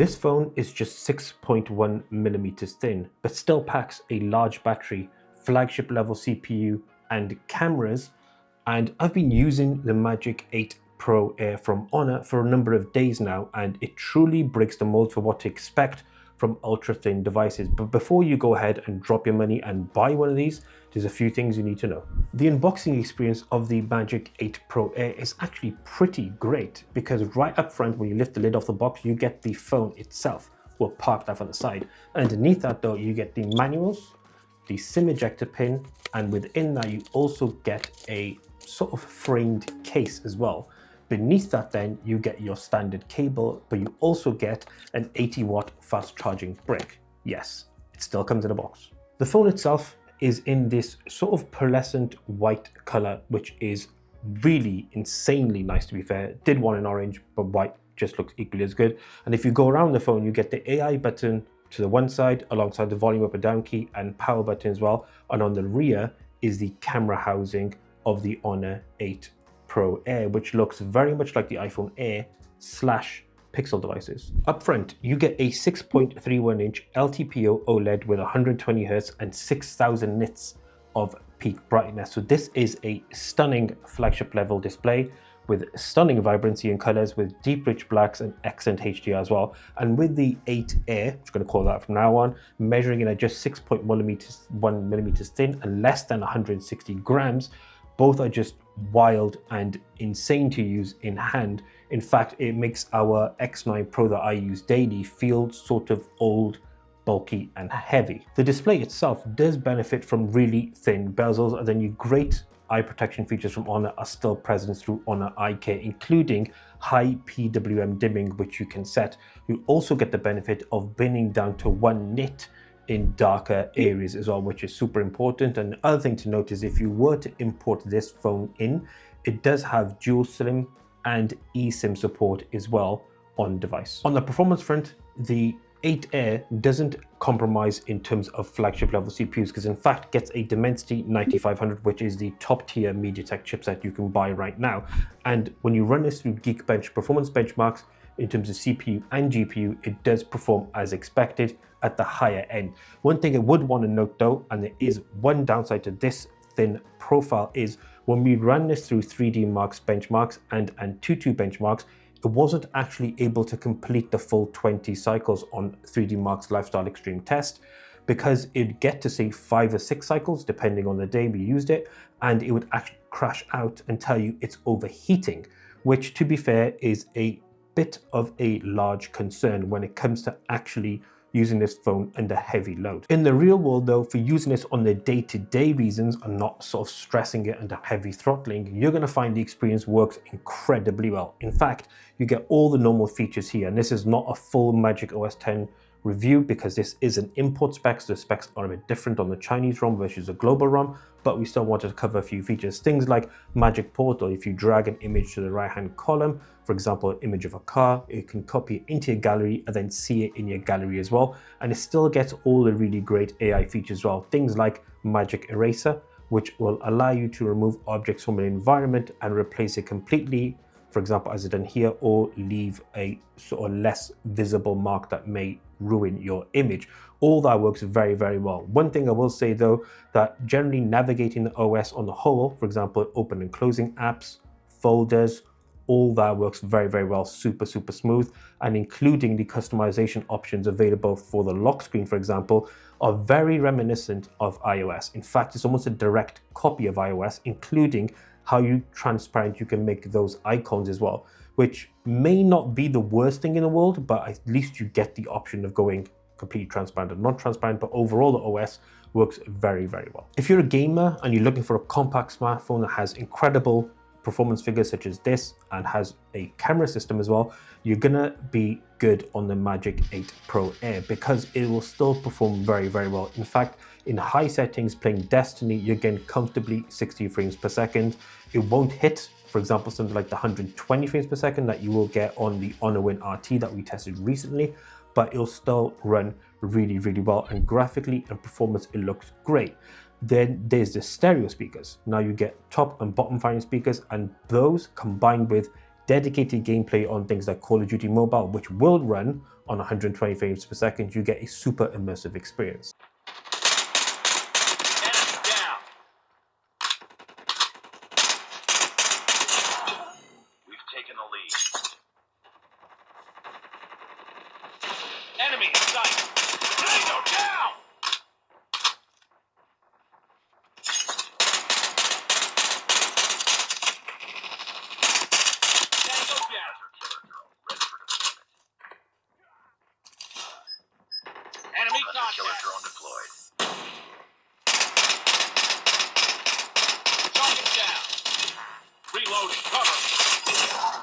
This phone is just 6.1 millimeters thin, but still packs a large battery, flagship level CPU, and cameras. And I've been using the Magic 8 Pro Air from Honor for a number of days now, and it truly breaks the mold for what to expect from ultra thin devices. But before you go ahead and drop your money and buy one of these, there's a few things you need to know. The unboxing experience of the Magic 8 Pro Air is actually pretty great, because right up front, when you lift the lid off the box, you get the phone itself, well, parked off on the side. Underneath that though, you get the manuals, the SIM ejector pin, and within that you also get a sort of framed case as well. Beneath that then you get your standard cable, but you also get an 80-watt fast charging brick. Yes, it still comes in a box. The phone itself is in this sort of pearlescent white color, which is really insanely nice, to be fair. Did one in orange, but white just looks equally as good. And if you go around the phone, you get the AI button to the one side alongside the volume up and down key and power button as well. And on the rear is the camera housing of the Honor 8 Pro Air, which looks very much like the iPhone Air / Pixel devices. Up front, you get a 6.31-inch LTPO OLED with 120 Hz and 6,000 nits of peak brightness. So this is a stunning flagship level display with stunning vibrancy in colors, with deep rich blacks and excellent HDR as well. And with the 8 Air, which I'm going to call that from now on, measuring in at just 6.1 millimeters thin and less than 160 grams, both are just wild and insane to use in hand. In fact, it makes our X9 Pro that I use daily feel sort of old, bulky and heavy. The display itself does benefit from really thin bezels, and then your great eye protection features from Honor are still present through Honor Eye Care, including high PWM dimming, which you can set. You also get the benefit of binning down to 1 nit in darker areas as well, which is super important. And the other thing to note is if you were to import this phone in, it does have dual SIM and eSIM support as well on device. On the performance front, the 8 Air doesn't compromise in terms of flagship level CPUs, because in fact gets a Dimensity 9500, which is the top tier MediaTek chipset you can buy right now. And when you run this through Geekbench performance benchmarks, in terms of CPU and GPU, it does perform as expected at the higher end. One thing I would want to note though, and there is one downside to this thin profile, is when we ran this through 3D Mark's benchmarks and Antutu benchmarks, it wasn't actually able to complete the full 20 cycles on 3D Mark's Lifestyle Extreme test, because it'd get to say 5 or 6 cycles depending on the day we used it, and it would actually crash out and tell you it's overheating, which, to be fair, is a bit of a large concern when it comes to actually using this phone under heavy load. In the real world though, for using this on the day-to-day reasons and not sort of stressing it under heavy throttling, you're going to find the experience works incredibly well. In fact, you get all the normal features here, and this is not a full Magic OS X review because this is an import spec, so the specs are a bit different on the Chinese ROM versus the global ROM, but we still wanted to cover a few features. Things like Magic Portal. If you drag an image to the right-hand column, for example, an image of a car, you can copy it into your gallery and then see it in your gallery as well. And it still gets all the really great AI features as well. Things like Magic Eraser, which will allow you to remove objects from an environment and replace it completely, for example, as it's done here, or leave a sort of less visible mark that may ruin your image. All that works very, very well. One thing I will say though, that generally navigating the OS on the whole, for example, open and closing apps, folders, all that works very, very well, super smooth, and including the customization options available for the lock screen, for example, are very reminiscent of iOS. In fact, it's almost a direct copy of iOS, including how transparent you can make those icons as well, which may not be the worst thing in the world, but at least you get the option of going completely transparent and not transparent. But overall, the OS works very, very well. If you're a gamer and you're looking for a compact smartphone that has incredible performance figures such as this and has a camera system as well, you're gonna be good on the Magic 8 Pro Air, because it will still perform very, very well. In fact, in high settings playing Destiny, you're getting comfortably 60 frames per second. It won't hit, for example, something like the 120 frames per second that you will get on the Honor Win RT that we tested recently, but it'll still run really, really well, and graphically and performance, it looks great. Then there's the stereo speakers. Now you get top and bottom firing speakers, and those combined with dedicated gameplay on things like Call of Duty Mobile, which will run on 120 frames per second. You get a super immersive experience. Enemy down. We've taken the lead. Enemy in sight. Tango down. Tango down. Ready for deployment. Enemy killer drone deployed. Target down. Reloading. Cover.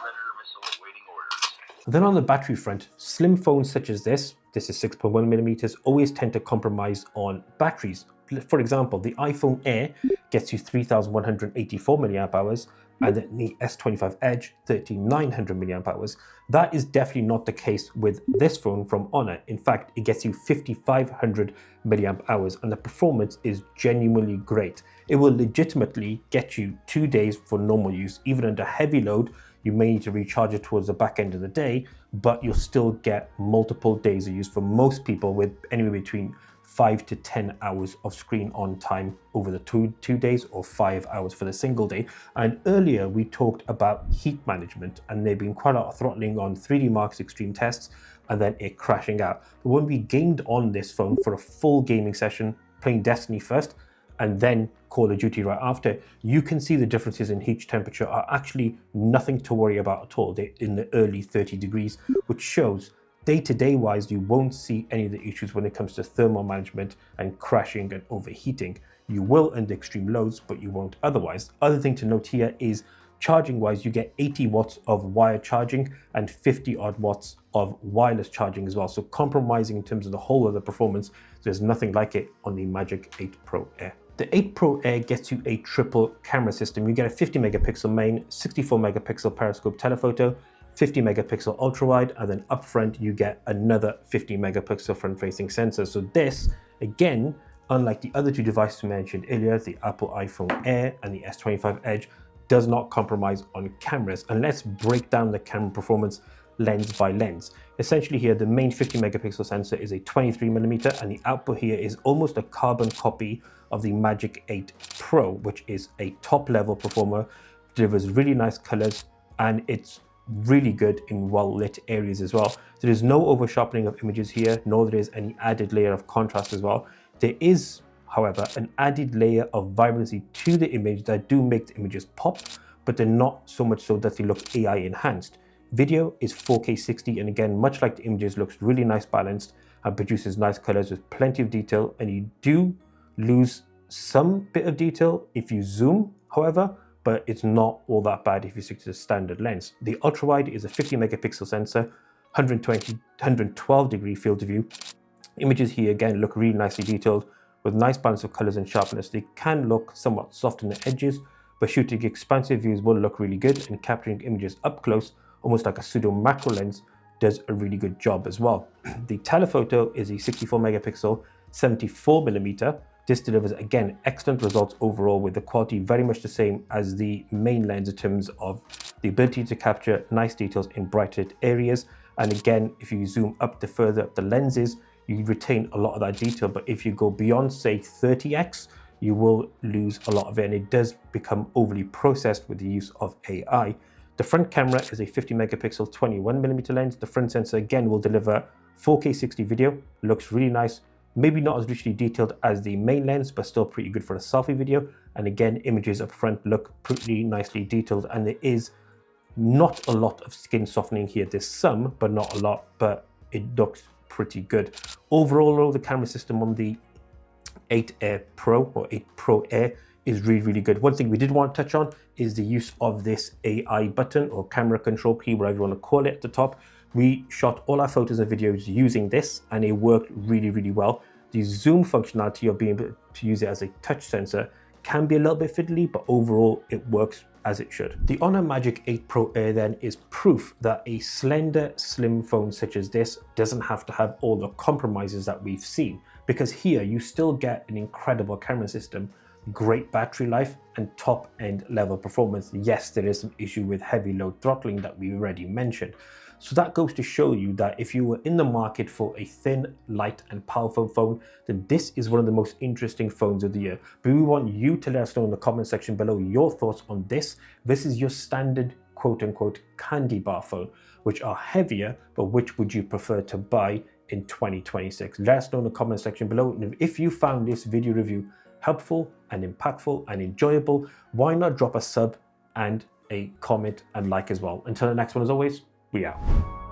Predator missile awaiting orders. Then on the battery front, slim phones such as this is 6.1 millimeters, always tend to compromise on batteries. For example, the iPhone Air gets you 3,184 milliamp hours, and then the S25 Edge 3,900 milliamp hours. That is definitely not the case with this phone from Honor. In fact, it gets you 5,500 milliamp hours, and the performance is genuinely great. It will legitimately get you 2 days for normal use. Even under heavy load, you may need to recharge it towards the back end of the day, but you'll still get multiple days of use for most people, with anywhere between 5 to 10 hours of screen on time over the two days, or 5 hours for the single day. And earlier we talked about heat management, and there been quite a lot of throttling on 3D Mark's extreme tests and then it crashing out. But when we gamed on this phone for a full gaming session, playing Destiny first and then Call of Duty right after, you can see the differences in heat temperature are actually nothing to worry about at all. They're in the early 30 degrees, which shows day-to-day wise, you won't see any of the issues when it comes to thermal management and crashing and overheating. You will under extreme loads, but you won't otherwise. Other thing to note here is charging wise, you get 80 watts of wired charging and 50 odd watts of wireless charging as well. So compromising in terms of the whole of the performance, there's nothing like it on the Magic 8 Pro Air. The 8 Pro Air gets you a triple camera system. You get a 50 megapixel main, 64 megapixel periscope telephoto, 50 megapixel ultra wide, and then up front you get another 50 megapixel front facing sensor. So this, again, unlike the other two devices mentioned earlier, the Apple iPhone Air and the S25 Edge, does not compromise on cameras. And let's break down the camera performance lens by lens. Essentially here, the main 50 megapixel sensor is a 23 millimeter, and the output here is almost a carbon copy of the Magic 8 Pro, which is a top level performer, delivers really nice colors, and it's really good in well lit areas as well. There is no over sharpening of images here, nor there is any added layer of contrast as well. There is, however, an added layer of vibrancy to the image that do make the images pop, but they're not so much so that they look AI enhanced. Video is 4K 60, and again, much like the images, looks really nice balanced and produces nice colors with plenty of detail. And you do lose some bit of detail if you zoom, however, but it's not all that bad if you stick to the standard lens. The ultra wide is a 50 megapixel sensor, 112 degree field of view. Images here again look really nicely detailed with nice balance of colors and sharpness. They can look somewhat soft on the edges, but shooting expansive views will look really good, and capturing images up close, almost like a pseudo macro lens, does a really good job as well. The telephoto is a 64 megapixel, 74 millimeter. This delivers, again, excellent results overall, with the quality very much the same as the main lens in terms of the ability to capture nice details in bright lit areas. And again, if you zoom up further up the lenses, you retain a lot of that detail. But if you go beyond, say, 30x, you will lose a lot of it, and it does become overly processed with the use of AI. The front camera is a 50 megapixel 21 millimeter lens. The front sensor again will deliver 4K 60 video, looks really nice. Maybe not as richly detailed as the main lens, but still pretty good for a selfie video. And again, images up front look pretty nicely detailed, and there is not a lot of skin softening here. There's some, but not a lot, but it looks pretty good. Overall, the camera system on the 8 Air Pro or 8 Pro Air is really, really good. One thing we did want to touch on is the use of this AI button or camera control key, whatever you want to call it, at the top. We shot all our photos and videos using this, and it worked really, really well. The zoom functionality of being able to use it as a touch sensor can be a little bit fiddly, but overall it works as it should. The Honor Magic 8 Pro Air then is proof that a slender, slim phone such as this doesn't have to have all the compromises that we've seen, because here you still get an incredible camera system. great battery life, and top-end level performance. Yes, there is an issue with heavy load throttling that we already mentioned. So that goes to show you that if you were in the market for a thin, light, and powerful phone, then this is one of the most interesting phones of the year. But we want you to let us know in the comment section below your thoughts on this. This is your standard quote-unquote candy bar phone, which are heavier, but which would you prefer to buy in 2026? Let us know in the comment section below. And if you found this video review helpful and impactful and enjoyable, why not drop a sub and a comment and like as well. Until the next one, as always, we out.